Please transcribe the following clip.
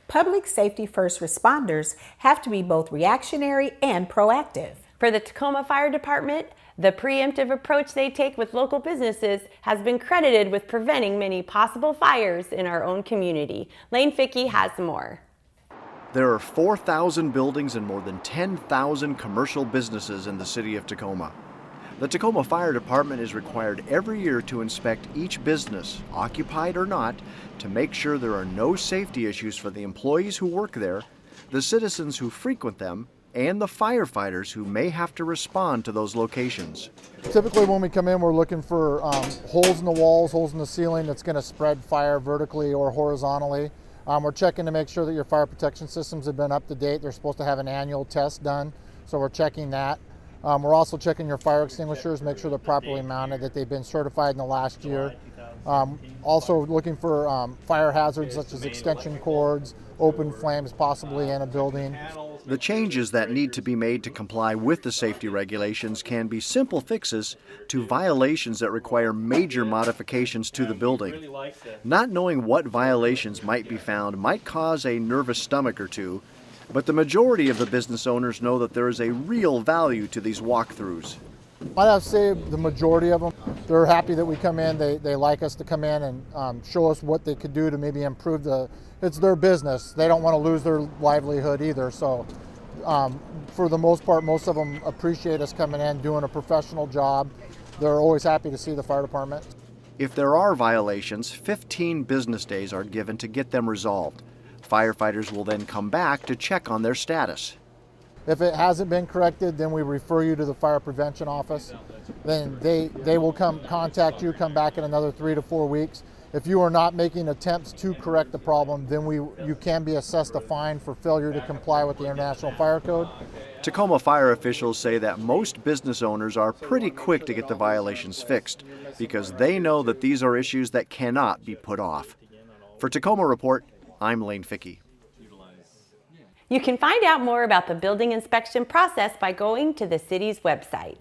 Public safety first responders have to be both reactionary and proactive. For the Tacoma Fire Department, the preemptive approach they take with local businesses has been credited with preventing many possible fires in our own community. Lane Fickey has more. There are 4,000 buildings and more than 10,000 commercial businesses in the city of Tacoma. The Tacoma Fire Department is required every year to inspect each business, occupied or not, to make sure there are no safety issues for the employees who work there, the citizens who frequent them, and the firefighters who may have to respond to those locations. Typically when we come in, we're looking for holes in the walls, holes in the ceiling that's going to spread fire vertically or horizontally. We're checking to make sure that your fire protection systems have been up to date. They're supposed to have an annual test done, so we're checking that. We're also checking your fire extinguishers, make sure they're properly mounted, that they've been certified in the last year. Also looking for fire hazards such as extension cords, open flames possibly in a building. The changes that need to be made to comply with the safety regulations can be simple fixes to violations that require major modifications to the building. Not knowing what violations might be found might cause a nervous stomach or two, but the majority of the business owners know that there is a real value to these walkthroughs. I'd have to say the majority of them, they're happy that we come in. They like us to come in and show us what they could do to maybe improve it's their business. They don't want to lose their livelihood either. So for the most part, most of them appreciate us coming in, doing a professional job. They're always happy to see the fire department. If there are violations, 15 business days are given to get them resolved. Firefighters will then come back to check on their status. If it hasn't been corrected, then we refer you to the fire prevention office. Then they will contact you, come back in another 3 to 4 weeks. If you are not making attempts to correct the problem, then you can be assessed a fine for failure to comply with the International Fire Code. Tacoma fire officials say that most business owners are pretty quick to get the violations fixed because they know that these are issues that cannot be put off. For Tacoma Report, I'm Lane Fickey. You can find out more about the building inspection process by going to the city's website.